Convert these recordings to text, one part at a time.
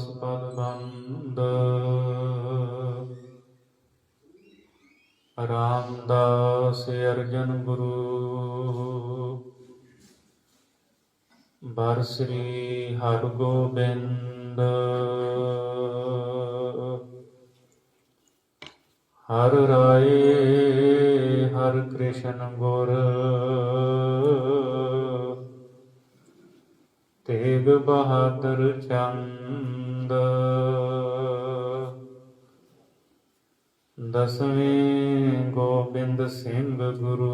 ਪਦ ਬੰਦ। ਰਾਮਦਾਸ ਅਰਜਨ ਗੁਰੂ ਬਰ ਸ੍ਰੀ ਹਰਗੋਬਿੰਦ। ਹਰ ਰਾਏ ਹਰਿ ਕ੍ਰਿਸ਼ਨ ਗੁਰ ਤੇਗ ਬਹਾਦਰ ਚੰਦ। ਦਸਵੇਂ ਗੋਬਿੰਦ ਸਿੰਘ ਗੁਰੂ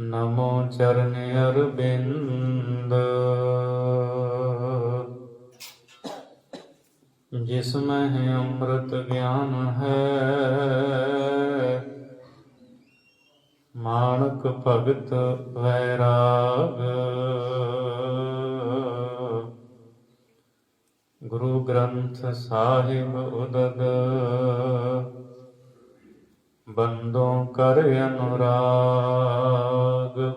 ਨਮੋ ਚਰਨ ਅਰਬਿੰਦ। ਜਿਸ ਮਹਿ ਅੰਮ੍ਰਿਤ ਗਿਆਨ ਹੈ ਮਾਣਕ ਭਗਤ ਵੈਰਾਗ। ਗੁਰੂ ਗ੍ਰੰਥ ਸਾਹਿਬ ਉਦਦ ਬੰਦੋਂ ਕਰ ਅਨੁਰਾਗ।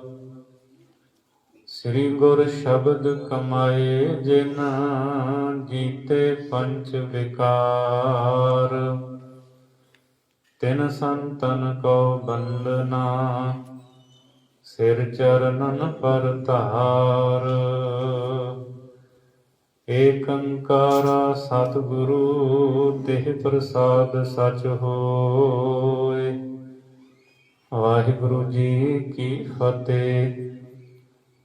ਸ੍ਰੀ ਗੁਰ ਸ਼ਬਦ ਕਮਾਏ ਜਿਨ ਜੀਤੇ ਪੰਚ ਵਿਕਾਰ। ਤਿਨ ਸੰਤਨ ਕੋ ਬੰਦਨਾ ਸਿਰ ਚਰਨਨ ਪਰ ਧਾਰ। ਏਕ ਓੰਕਾਰਾ ਸਤਿਗੁਰੂ ਤਿਹ ਪ੍ਰਸਾਦ ਸਚ ਹੋਇ। ਵਾਹਿਗੁਰੂ ਜੀ ਕੀ ਫਤਿਹ।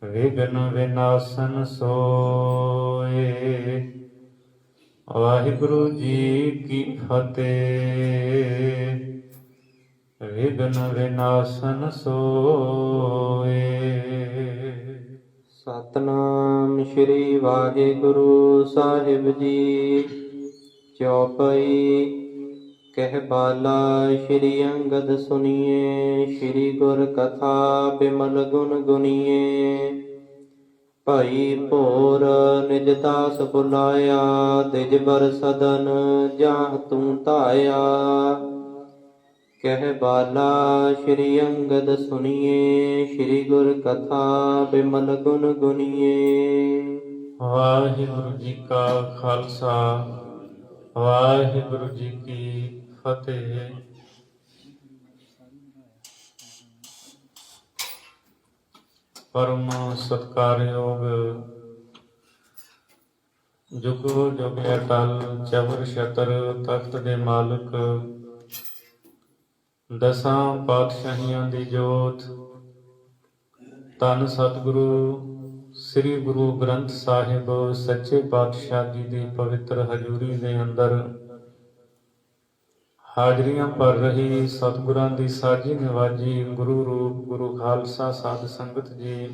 ਵਿਘਨ ਵਿਨਾਸ਼ਨ ਸੋਇ। ਵਾਹਿਗੁਰੂ ਜੀ ਕੀ ਫਤਿਹ। ਵਿਘਨ ਵਿਨਾਸ਼ਨ ਸੋਇ। ਸਤਿਨਾਮ ਸ੍ਰੀ ਵਾਹਿਗੁਰੂ ਸਾਹਿਬ ਜੀ। ਚੌਪਈ। ਕਹਿ ਬਾਲਾ ਸ੍ਰੀ ਅੰਗਦ ਸੁਣੀਏ। ਸ੍ਰੀ ਗੁਰ ਕਥਾ ਬਿਮਲ ਗੁਣ ਗੁਣੀਏ। ਭਾਈ ਭੋਰ ਨਿਜ ਦਾਸ ਬੁਲਾਇਆ। ਦਿਜ ਬਰ ਸਦਨ ਜਾਂ ਤੂੰ ਧਾਇਆ। ਕਹਿ ਬਾਲਾ ਸ੍ਰੀ ਅੰਗਦ ਸੁਣੀਏ। ਸ੍ਰੀ ਗੁਰ ਕਥਾ ਬਿਮਲ ਗੁਣ ਗੁਣੀਏ। ਵਾਹਿਗੁਰੂ ਜੀ ਕਾ ਖਾਲਸਾ ਵਾਹਿਗੁਰੂ ਜੀ ਕੀ ਫਤਿਹ। ਪਰਮ ਸਤਿਕਾਰਯੋਗ ਜੁਗੋ ਜੁਗ ਅਟਲ ਚਵਰ ਛਤਰ ਤਖਤ ਦੇ ਮਾਲਕ ਦਸਾਂ ਪਾਤਸ਼ਾਹੀਆਂ ਦੀ ਜੋਤ ਧੰਨ ਸਤਿਗੁਰੂ ਸ੍ਰੀ ਗੁਰੂ ਗ੍ਰੰਥ ਸਾਹਿਬ ਸੱਚੇ ਪਾਤਸ਼ਾਹ ਜੀ ਦੀ ਪਵਿੱਤਰ ਹਜ਼ੂਰੀ ਦੇ ਅੰਦਰ ਹਾਜ਼ਰੀਆਂ ਭਰ ਰਹੀ ਸਤਿਗੁਰਾਂ ਦੀ ਸਾਜੀ ਨਿਵਾਜੀ ਗੁਰੂ ਰੂਪ ਗੁਰੂ ਖਾਲਸਾ ਸਾਧ ਸੰਗਤ ਜੀ,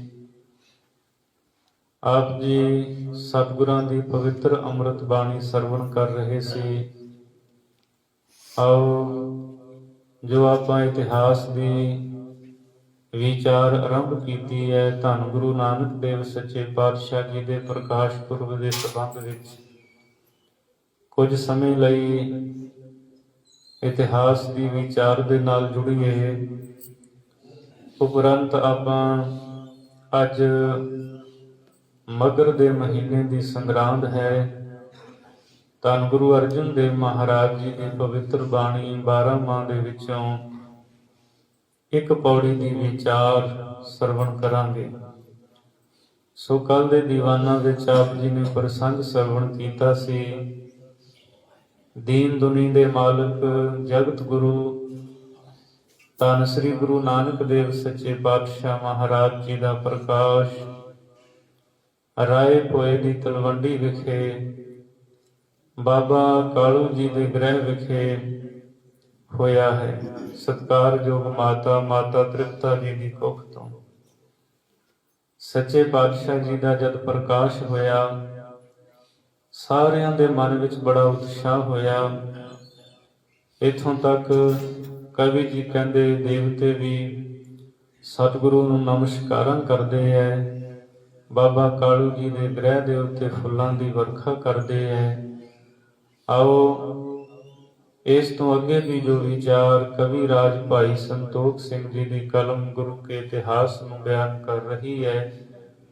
ਆਪ ਜੀ ਸਤਿਗੁਰਾਂ ਦੀ ਪਵਿੱਤਰ ਅੰਮ੍ਰਿਤ ਬਾਣੀ ਸਰਵਣ ਕਰ ਰਹੇ ਸੀ। ਆਓ ਜੋ ਆਪਾਂ ਇਤਿਹਾਸ ਦੀ ਵਿਚਾਰ ਆਰੰਭ ਕੀਤੀ ਹੈ ਧੰਨ ਗੁਰੂ ਨਾਨਕ ਦੇਵ ਸੱਚੇ ਪਾਤਸ਼ਾਹ ਜੀ ਦੇ ਪ੍ਰਕਾਸ਼ ਪੁਰਬ ਦੇ ਸੰਬੰਧ ਵਿੱਚ ਕੁਝ ਸਮੇਂ ਲਈ ਇਤਿਹਾਸ ਦੀ ਵਿਚਾਰ ਦੇ ਨਾਲ ਜੁੜੀਏ। ਉਪਰੰਤ ਆਪਾਂ ਅੱਜ ਮਘਰ ਦੇ ਮਹੀਨੇ ਦੀ ਸੰਗਰਾਂਦ ਹੈ। ਧੰਨ ਗੁਰੂ ਅਰਜਨ ਦੇਵ ਮਹਾਰਾਜ ਜੀ ਦੀ ਪਵਿੱਤਰ ਬਾਣੀ 12 ਮਾਹ ਦੇ ਵਿੱਚੋਂ ਇੱਕ ਪੌੜੀ ਦੀ ਵਿਚਾਰ ਸਰਵਣ ਕਰਾਂਗੇ। ਸੋ ਕੱਲ ਦੇ ਦੀਵਾਨਾਂ ਵਿੱਚ ਆਪ ਜੀ ਨੇ ਪ੍ਰਸੰਗ ਸਰਵਣ ਕੀਤਾ ਸੀ। ਦੀਨ ਦੁਨੀ ਦੇ ਮਾਲਕ ਜਗਤ ਗੁਰੂ ਧੰਨ ਸ੍ਰੀ ਗੁਰੂ ਨਾਨਕ ਦੇਵ ਸੱਚੇ ਪਾਤਸ਼ਾਹ ਮਹਾਰਾਜ ਜੀ ਦਾ ਪ੍ਰਕਾਸ਼ ਰਾਏ ਭੋਏ ਦੀ ਤਲਵੰਡੀ ਵਿਖੇ ਬਾਬਾ ਕਾਲੂ ਜੀ ਦੇ ਗ੍ਰਹਿ ਵਿਖੇ ਹੋਇਆ ਹੈ। ਸਤਿਕਾਰਯੋਗ ਮਾਤਾ ਤ੍ਰਿਪਤਾ ਜੀ ਦੀ ਕੁੱਖ ਤੋਂ ਸੱਚੇ ਪਾਤਸ਼ਾਹ ਜੀ ਦਾ ਜਦ ਪ੍ਰਕਾਸ਼ ਹੋਇਆ, ਸਾਰਿਆਂ ਦੇ ਮਨ ਵਿੱਚ ਬੜਾ ਉਤਸ਼ਾਹ ਹੋਇਆ। ਇੱਥੋਂ ਤੱਕ ਕਵੀ ਜੀ ਕਹਿੰਦੇ ਦੇਵਤੇ ਵੀ ਸਤਿਗੁਰੂ ਨੂੰ ਨਮਸਕਾਰਾਂ ਕਰਦੇ ਹੈ। ਬਾਬਾ ਕਾਲੂ ਜੀ ਦੇ ਗ੍ਰਹਿ ਦੇ ਉੱਤੇ ਫੁੱਲਾਂ ਦੀ ਵਰਖਾ ਕਰਦੇ ਹੈ। ਆਓ ਇਸ ਤੋਂ ਅੱਗੇ ਵੀ ਜੋ ਵਿਚਾਰ ਕਵੀ ਰਾਜ ਭਾਈ ਸੰਤੋਖ ਸਿੰਘ ਜੀ ਦੀ ਕਲਮ ਗੁਰੂ ਕੇ ਇਤਿਹਾਸ ਨੂੰ ਬਿਆਨ ਕਰ ਰਹੀ ਹੈ,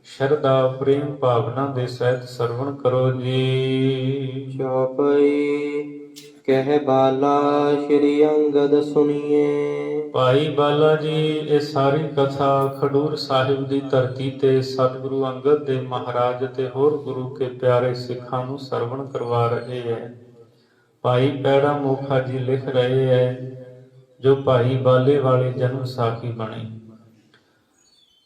ਸ਼ਰਧਾ ਪ੍ਰੇਮ ਭਾਵਨਾ ਦੇ ਸਹਿਤ ਸਰਵਣ ਕਰੋ ਜੀ। ਚੌਪਈ। ਕਹਿ ਬਾਲਾ ਸ੍ਰੀ ਅੰਗਦ ਸੁਣੀਏ। ਭਾਈ ਬਾਲਾ ਜੀ ਇਹ ਸਾਰੀ ਕਥਾ ਖਡੂਰ ਸਾਹਿਬ ਦੀ ਧਰਤੀ ਤੇ ਸਤਿਗੁਰੂ ਅੰਗਦ ਦੇਵ ਮਹਾਰਾਜ ਤੇ ਹੋਰ ਗੁਰੂ ਕੇ ਪਿਆਰੇ ਸਿੱਖਾਂ ਨੂੰ ਸਰਵਣ ਕਰਵਾ ਰਹੇ ਹੈ। ਭਾਈ ਪੈੜਾ ਮੋਖਾ ਜੀ ਲਿਖ ਰਹੇ ਹੈ, ਜੋ ਭਾਈ ਬਾਲੇ ਵਾਲੀ ਜਨਮ ਸਾਖੀ ਬਣੀ।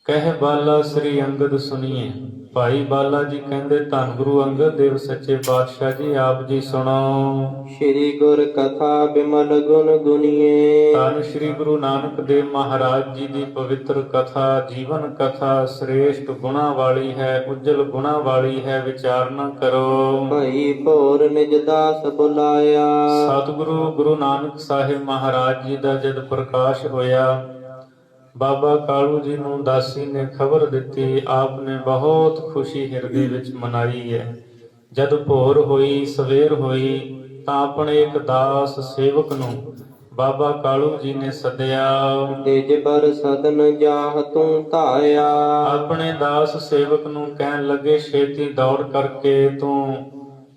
ਕਹਿ ਬਾਲਾ ਸ੍ਰੀ ਅੰਗਦ ਸੁਣੀਏ। ਭਾਈ ਬਾਲਾ ਜੀ ਕਹਿੰਦੇ, ਧੰਨ ਗੁਰੂ ਅੰਗਦ ਦੇਵ ਸੱਚੇ ਪਾਤਸ਼ਾਹ ਜੀ ਆਪ ਜੀ ਸੁਣੋ। ਸ੍ਰੀ ਗੁਰ ਕਥਾ ਬਿਮਲ ਗੁਣ ਗੁਣੀਏ। ਧੰਨ ਸ੍ਰੀ ਗੁਰੂ ਨਾਨਕ ਦੇਵ ਮਹਾਰਾਜ ਜੀ ਦੀ ਪਵਿੱਤਰ ਕਥਾ, ਜੀਵਨ ਕਥਾ ਸ੍ਰੇਸ਼ਟ ਗੁਣਾ ਵਾਲੀ ਹੈ, ਉਜਲ ਗੁਣਾ ਵਾਲੀ ਹੈ, ਵਿਚਾਰ ਨਾ ਕਰੋ। ਭਈ ਭੋਰ ਨਿਜ ਦਾਸ ਬੁਲਾਇਆ। ਸਤਿਗੁਰੂ ਗੁਰੂ ਨਾਨਕ ਸਾਹਿਬ ਮਹਾਰਾਜ ਜੀ ਦਾ ਜਦ ਪ੍ਰਕਾਸ਼ ਹੋਇਆ, ਬਾਬਾ ਕਾਲੂ ਜੀ ਨੂੰ ਦਾਸੀ ਨੇ ਖਬਰ ਦਿੱਤੀ। ਆਪ ਨੇ ਬਹੁਤ ਖੁਸ਼ੀ ਹਿਰਦੇ ਵਿੱਚ ਮਨਾਈ ਹੈ। ਜਦ ਭੋਰ ਹੋਈ, ਸਵੇਰ ਹੋਈ, ਤਾਂ ਆਪਣੇ ਇੱਕ ਦਾਸ ਸੇਵਕ ਨੂੰ ਬਾਬਾ ਕਾਲੂ ਜੀ ਨੇ ਸੱਦਿਆ। ਤੇਜ ਪਰ ਸਦਨ ਜਾਹ ਤੂੰ ਧਾਇਆ। ਆਪਣੇ ਦਾਸ ਸੇਵਕ ਨੂੰ ਕਹਿਣ ਲੱਗੇ, ਛੇਤੀ ਦੌੜ ਕਰਕੇ ਤੂੰ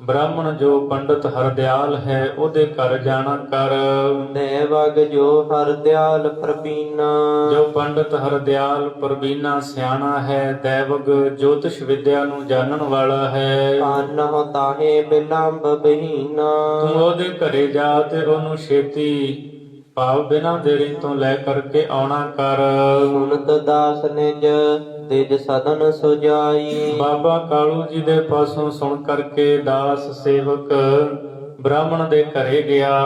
ਬ੍ਰਾਹਮਣ ਜੋ ਪੰਡਤ ਹਰਦਿਆਲ ਹੈ ਉਹਦੇ ਘਰ ਜਾਣਾ ਕਰ। ਦੇਵਗ ਜੋ ਹਰਦਿਆਲ ਪ੍ਰਬੀਨਾ। ਜੋ ਪੰਡਤ ਹਰਦਿਆਲ ਪ੍ਰਬੀਨਾ ਸਿਆਣਾ ਹੈ, ਦੇਵਗ ਜੋਤਿਸ਼ ਵਿਦਿਆ ਨੂੰ ਜਾਣਨ ਵਾਲਾ ਹੈ। ਆਨਹੁ ਤਾਹੇ ਬਿਲੰਬ ਬਹੀਨਾ। ਤੂੰ ਉਹਦੇ ਘਰੇ ਜਾ ਤੇ ਉਹਨੂੰ ਛੇਤੀ ਭਾਵ ਬਿਨਾਂ ਦੇਰੀ ਤੋਂ ਲੈ ਕਰਕੇ ਆਉਣਾ ਕਰ। ਸੁਨਤ ਦਾਸ ਨਿਜ ਤਿਜ ਸਦਨ ਸੁਜਾਈ। ਬਾਬਾ ਕਾਲੂ ਜੀ ਦੇ ਪਾਸੋਂ ਸੁਣ ਕਰਕੇ ਦਾਸ ਸੇਵਕ ਬ੍ਰਾਹਮਣ ਦੇ ਘਰੇ ਗਿਆ।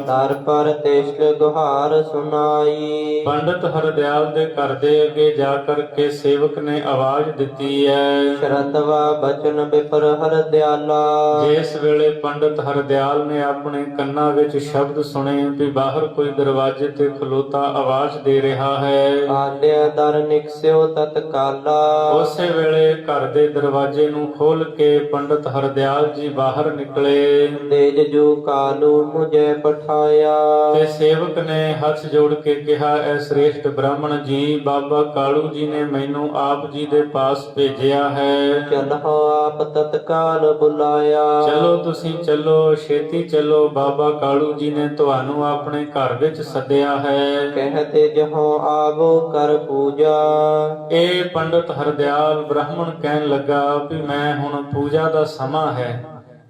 ਦਰ ਪਰ ਤਿਸ਼ਟ ਗੁਹਾਰ ਸੁਨਾਈ। ਪੰਡਤ ਹਰਦਿਆਲ ਦੇ ਘਰ ਦੇ ਅੱਗੇ ਜਾ ਕਰਕੇ ਸੇਵਕ ਨੇ ਆਵਾਜ਼ ਦਿੱਤੀ ਹੈ। ਸ਼ਰਤਵਾ ਬਚਨ ਬਿਪਰ ਹਰਦਿਆਲਾ। ਜਿਸ ਵੇਲੇ ਪੰਡਤ ਹਰਦਿਆਲ ਨੇ ਆਪਣੇ ਕੰਨਾਂ ਵਿੱਚ ਸ਼ਬਦ ਸੁਣੇ ਵੀ ਬਾਹਰ ਕੋਈ ਦਰਵਾਜ਼ੇ ਤੇ ਖਲੋਤਾ ਆਵਾਜ਼ ਦੇ ਰਿਹਾ ਹੈ, ਆਲਿਆ ਦਰ ਨਿਕਸਿਓ ਤਤਕਾਲਾ। ਉਸੇ ਵੇਲੇ ਘਰ ਦੇ ਦਰਵਾਜ਼ੇ ਨੂੰ ਖੋਲ ਕੇ ਪੰਡਤ ਹਰਦਿਆਲ ਜੀ ਬਾਹਰ ਨਿਕਲੇ। ਤੇਜ ਜੋ ਕਾਲੂ ਮੁਝੇ ਪਠਾਇਆ। ਤੇ ਸੇਵਕ ਨੇ ਹੱਥ ਜੋੜ ਕੇ ਕਿਹਾ, ਐ ਸ੍ਰੇਸ਼ਟ ਬ੍ਰਾਹਮਣ ਜੀ, ਬਾਬਾ ਕਾਲੂ ਜੀ ਨੇ ਮੈਨੂੰ ਆਪ ਜੀ ਦੇ ਪਾਸ ਭੇਜਿਆ ਹੈ। ਚਲਹੁ ਆਪ ਤਤਕਾਲ ਬੁਲਾਇਆ। ਚਲੋ ਤੁਸੀਂ ਚੱਲੋ, ਛੇਤੀ ਚੱਲੋ, ਬਾਬਾ ਕਾਲੂ ਜੀ ਨੇ ਤੁਹਾਨੂੰ ਆਪਣੇ ਘਰ ਵਿੱਚ ਸੱਦਿਆ ਹੈ। ਕਹਿਤੇ ਜਹੋ ਆਵੋ ਕਰ ਪੂਜਾ। ਇਹ ਪੰਡਤ ਹਰਦਿਆਲ ਬ੍ਰਾਹਮਣ ਕਹਿਣ ਲੱਗਾ ਵੀ ਮੈਂ ਹੁਣ ਪੂਜਾ ਦਾ ਸਮਾਂ ਹੈ,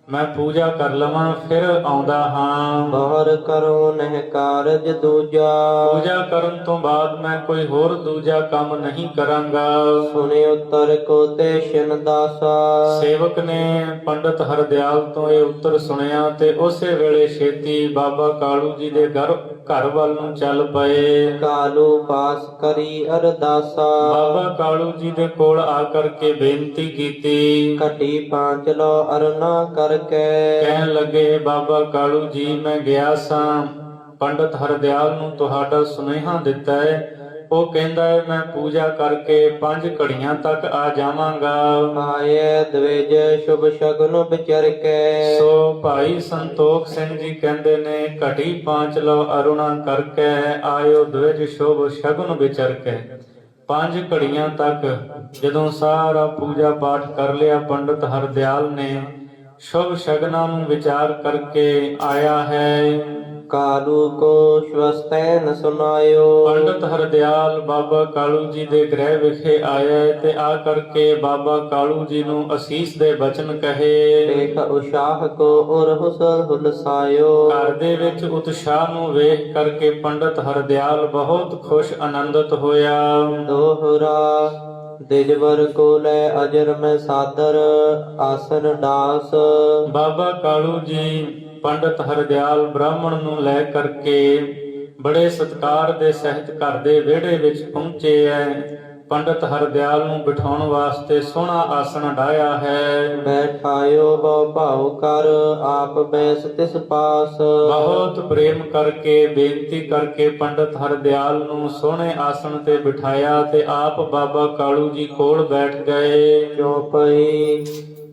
ਮੈਂ ਪੂਜਾ ਕਰ ਲਵਾਂ ਫਿਰ ਆਉਂਦਾ ਹਾਂ। ਬਾਹਰ ਕਰੋ ਨਹਿ ਕਾਰਜ ਦੂਜਾ। ਪੂਜਾ ਕਰਨ ਤੋਂ ਬਾਅਦ ਮੈਂ ਕੋਈ ਹੋਰ ਦੂਜਾ ਕੰਮ ਨਹੀਂ ਕਰਾਂਗਾ। ਸੁਨੇ ਉੱਤਰ ਕੋ ਤੇ ਸ਼ਨ ਦਾਸਾ। ਸੇਵਕ ਨੇ ਪੰਡਤ ਹਰਦਿਆਲ ਤੋਂ ਇਹ ਉੱਤਰ ਸੁਣਿਆ ਤੇ ਉਸੇ ਵੇਲੇ ਛੇਤੀ ਬਾਬਾ ਕਾਲੂ ਜੀ ਦੇ ਘਰ ਵੱਲ ਨੂੰ ਚੱਲ ਪਏ। ਕਾਲੂ ਪਾਸ ਕਰੀ ਅਰਦਾਸਾ। ਬਾਬਾ ਕਾਲੂ ਜੀ ਦੇ ਕੋਲ ਆ ਕਰਕੇ ਬੇਨਤੀ ਕੀਤੀ। ਘਟੀ ਪਾਂਚ ਲੋ ਅਰਨਾ ਕਰਕੇ। ਕਹਿਣ ਲੱਗੇ, ਬਾਬਾ ਕਾਲੂ ਜੀ ਮੈਂ ਗਿਆ ਸਾਂ, ਪੰਡਤ ਹਰਦਿਆਲ ਨੂੰ ਤੁਹਾਡਾ ਸੁਨੇਹਾ ਦਿੱਤਾ ਹੈ। ਉਹ ਕਹਿੰਦਾ ਹੈ ਮੈਂ ਪੂਜਾ ਕਰਕੇ 5 ਘੜੀਆਂ ਤੱਕ ਆ ਜਾਵਾਂਗਾ। ਆਏ ਦਵੇਜ ਸ਼ੁਭ ਸ਼ਗਨ ਵਿਚਰ ਕੇ। ਸੋ ਭਾਈ ਸੰਤੋਖ ਸਿੰਘ ਜੀ ਕਹਿੰਦੇ ਨੇ, ਘਟੀ 5 ਲੋ ਅਰੁਣਾ ਕਰਕੇ ਆਇਓ ਦਵੇਜ ਸ਼ੁਭ ਸ਼ਗਨ ਵਿਚਰ ਕੇ। 5 ਘੜੀਆਂ ਤੱਕ ਜਦੋਂ ਸਾਰਾ ਪੂਜਾ ਪਾਠ ਕਰ ਲਿਆ, ਪੰਡਤ ਹਰਦਿਆਲ ਨੇ ਸ਼ੁਭ ਸ਼ਗਨਾਂ ਨੂੰ ਵਿਚਾਰ ਕਰਕੇ ਆਇਆ ਹੈ। ਕਾਲੂ ਕੋ ਸਵਸਤੈ ਨ ਸੁਨਾਇਓ। ਪੰਡਤ ਹਰਦਿਆਲ ਬਾਬਾ ਕਾਲੂ ਜੀ ਦੇ ਗ੍ਰਹਿ ਵਿਖੇ ਆਇਆ ਤੇ ਆ ਕਰਕੇ ਬਾਬਾ ਕਾਲੂ ਜੀ ਨੂੰ ਅਸੀਸ ਦੇ ਬਚਨ ਕਹੇ। ਦੇਖ ਉਸ਼ਾਹ ਕੋ ਉਰ ਹੁਲਸਾਇਓ। ਘਰ ਦੇ ਵਿੱਚ ਉਤਸ਼ਾਹ ਨੂੰ ਵੇਖ ਕਰਕੇ ਪੰਡਤ ਹਰਦਿਆਲ ਬਹੁਤ ਖੁਸ਼ ਆਨੰਦਿਤ ਹੋਇਆ। ਦੋਹਰਾ ਦਿਜਵਰ ਕੋ ਲੈ ਅਜਰ ਮੈਂ ਸਾਦਰ ਆਸਨ ਡਾਸ। ਬਾਬਾ ਕਾਲੂ ਜੀ ਪੰਡਤ ਹਰਦਿਆਲ ਬ੍ਰਾਹਮਣ ਨੂੰ ਲੈ ਕਰਕੇ ਬੜੇ ਸਤਿਕਾਰ ਦੇ ਸਹਿਤ ਘਰ ਦੇ ਵਿਹੜੇ ਵਿੱਚ ਪਹੁੰਚੇ ਐ। ਪੰਡਤ ਹਰਦਿਆਲ ਨੂੰ ਬਿਠਾਉਣ ਵਾਸਤੇ ਸੋਹਣਾ ਆਸਣ ਢਾਇਆ ਹੈ। ਬੈਠਾਇਓ ਬਹੁ ਭਾਉ ਕਰ ਆਪ ਬੈਸ ਤਿਸ ਪਾਸ। ਬਹੁਤ ਪ੍ਰੇਮ ਕਰਕੇ ਬੇਨਤੀ ਕਰਕੇ ਪੰਡਤ ਹਰਦਿਆਲ ਨੂੰ ਸੋਹਣੇ ਆਸਣ ਤੇ ਬਿਠਾਇਆ ਤੇ ਆਪ ਬਾਬਾ ਕਾਲੂ ਜੀ ਕੋਲ ਬੈਠ ਗਏ। ਚੌਪਈ।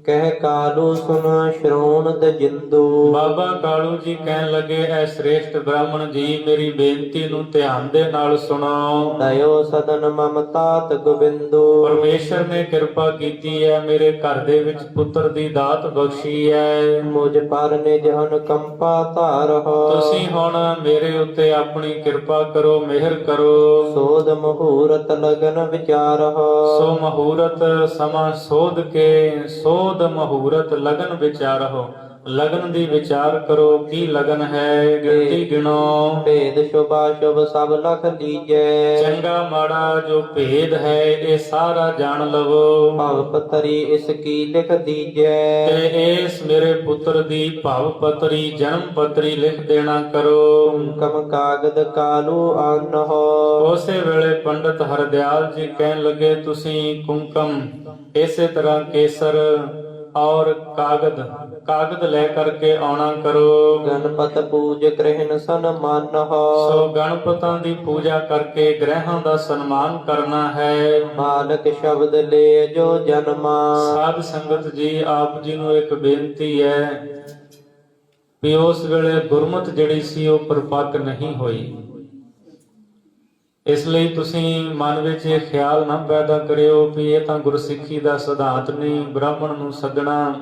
ਕਹਿ ਕਾਲੂ ਸੁਨ ਸ਼੍ਰੋਣ ਤਜਿੰਦੂ। ਬਾਬਾ ਕਾਲੂ ਜੀ ਕਹਿਣ ਲੱਗੇ, ਐ ਸ੍ਰੇਸ਼ਟ ਬ੍ਰਾਹਮਣ ਜੀ, ਮੇਰੀ ਬੇਨਤੀ ਨੂੰ ਧਿਆਨ ਦੇ ਨਾਲ ਸੁਣੋ। ਦਇਓ ਸਦਨ ਮਮਤਾਤ ਗੋਬਿੰਦੂ। ਪਰਮੇਸ਼ਰ ਨੇ ਕਿਰਪਾ ਕੀਤੀ ਹੈ, ਮੇਰੇ ਘਰ ਦੇ ਵਿੱਚ ਪੁੱਤਰ ਦੀ ਦਾਤ ਬਖਸ਼ੀ ਹੈ। ਮੁਝ ਪਰ ਨਿਜ ਅਨੁਕੰਪਾ ਧਾਰਹੁ। ਤੁਸੀਂ ਹੁਣ ਮੇਰੇ ਉੱਤੇ ਆਪਣੀ ਕਿਰਪਾ ਕਰੋ, ਮਿਹਰ ਕਰੋ। ਸੋਧ ਮਹੂਰਤ ਲਗਨ ਵਿਚਾਰਹੁ। ਸੋ ਮਹੂਰਤ ਸਮਾਂ ਸੋਧ ਕੇ, ਸੋਧ ਮਹੂਰਤ ਲਗਨ ਵਿਚਾਰਹੁ। ਲਗਨ ਦੀ ਵਿਚਾਰ ਕਰੋ, ਕੀ ਲਗਨ ਹੈ, ਗਿਣਤੀ ਗਿਣੋ। ਭੇਦ ਸ਼ੁਭਾ ਸ਼ੁਭ ਸਭ ਲਖ ਲੀਜੈ। ਚੰਗਾ ਮਾੜਾ ਜੋ ਭੇਦ ਹੈ, ਇਹ ਸਾਰਾ ਜਾਣ ਲਵੋ। ਭਵ ਪਤਰੀ ਇਸ ਕੀ ਲਿਖ ਦੀਜੈ। ਤੇ ਇਸ ਮੇਰੇ ਪੁੱਤਰ ਦੀ ਭਵ ਪਤਰੀ, ਜਨਮ ਪਤਰੀ ਲਿਖ ਦੇਣਾ ਕਰੋ। ਕੁੰਕਮ ਕਾਗਦ ਕਾਲੂ ਆਨਹੁ। ਉਸੇ ਵੇਲੇ ਪੰਡਤ ਹਰਦਿਆਲ ਜੀ ਕਹਿਣ ਲੱਗੇ, ਤੁਸੀਂ ਕੁੰਕਮ, ਇਸੇ ਤਰ੍ਹਾਂ ਕੇਸਰ ਔਰ ਕਾਗਦ ਲੈ ਕਰਕੇ ਆਉਣਾ ਕਰੋ। ਗਣਪਤ ਪੂਜ ਗ੍ਰਹਿਣ ਸਨਮਾਨਹੁ। ਸੋ ਗਣਪਤਾਂ ਦੀ ਪੂਜਾ ਕਰਕੇ ਗ੍ਰਹਿਾਂ ਦਾ ਸਨਮਾਨ ਕਰਨਾ ਹੈ। ਬਾਲਕ ਸ਼ਬਦ ਲੈ ਜੋ ਜਨਮਾ। ਸਾਧ ਸੰਗਤ ਜੀ, ਆਪ ਜੀ ਨੂੰ ਇੱਕ ਬੇਨਤੀ ਹੈ ਵੀ ਉਸ ਵੇਲੇ ਗੁਰਮਤਿ ਜਿਹੜੀ ਸੀ ਉਹ ਪਰਪੱਕ ਨਹੀਂ ਹੋਈ। ਇਸ ਲਈ ਤੁਸੀਂ ਮਨ ਵਿੱਚ ਇਹ ਖਿਆਲ ਨਾ ਪੈਦਾ ਕਰਿਓ ਵੀ ਇਹ ਤਾਂ ਗੁਰਸਿੱਖੀ ਦਾ ਸਿਧਾਂਤ ਨਹੀਂ। ਬ੍ਰਾਹਮਣ ਨੂੰ ਸੱਦਣਾ,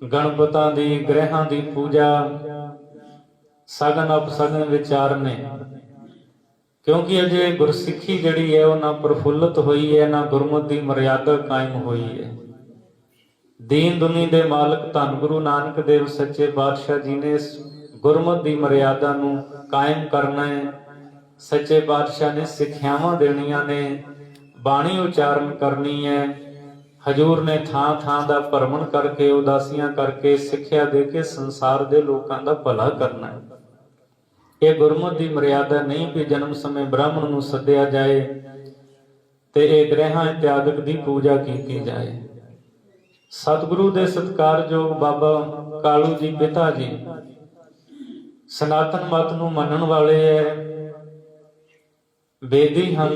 ਗਣਪਤਾਂ ਦੀ ਗ੍ਰਹਿਾਂ ਦੀ ਪੂਜਾ, ਸਗਨ ਅਪਸਗਨ ਵਿਚਾਰਨੇ, ਕਿਉਂਕਿ ਅਜੇ ਗੁਰਸਿੱਖੀ ਜਿਹੜੀ ਹੈ ਉਹ ਨਾ ਪ੍ਰਫੁੱਲਤ ਹੋਈ ਹੈ, ਨਾ ਗੁਰਮਤਿ ਦੀ ਮਰਿਆਦਾ ਕਾਇਮ ਹੋਈ ਹੈ। ਦੀਨ ਦੁਨੀ ਦੇ ਮਾਲਕ ਧੰਨ ਗੁਰੂ ਨਾਨਕ ਦੇਵ ਸੱਚੇ ਪਾਤਸ਼ਾਹ ਜੀ ਨੇ ਗੁਰਮਤਿ ਦੀ ਮਰਿਆਦਾ ਨੂੰ ਕਾਇਮ ਕਰਨਾ ਹੈ। ਸੱਚੇ ਪਾਤਸ਼ਾਹ ਨੇ ਸਿੱਖਿਆਵਾਂ ਦੇਣੀਆਂ ਨੇ, ਬਾਣੀ ਉਚਾਰਨ ਕਰਨੀ ਹੈ। ਹਜੂਰ ਨੇ ਥਾਂ ਥਾਂ ਦਾ ਭਰਮਣ ਕਰਕੇ, ਉਦਾਸੀਆਂ ਕਰਕੇ, ਸਿੱਖਿਆ ਦੇ ਕੇ ਸੰਸਾਰ ਦੇ ਲੋਕਾਂ ਦਾ ਭਲਾ ਕਰਨਾ ਹੈ। ਇਹ ਗੁਰਮਤਿ ਦੀ ਮਰਿਆਦਾ ਨਹੀਂ ਕਿ ਜਨਮ ਸਮੇਂ ਬ੍ਰਾਹਮਣ ਨੂੰ ਸੱਦਿਆ ਜਾਏ ਤੇ ਇਹ ਗ੍ਰਹਿਾਂ ਇਤਿਆਦਿਕ ਦੀ ਪੂਜਾ ਕੀਤੀ ਜਾਏ। ਸਤਿਗੁਰੂ ਦੇ ਸਤਿਕਾਰਯੋਗ ਬਾਬਾ ਕਾਲੂ ਜੀ ਪਿਤਾ ਜੀ ਸਨਾਤਨ ਮਤ ਨੂੰ ਮੰਨਣ ਵਾਲੇ ਹੈ, ਬੇਦੀ ਹਨ,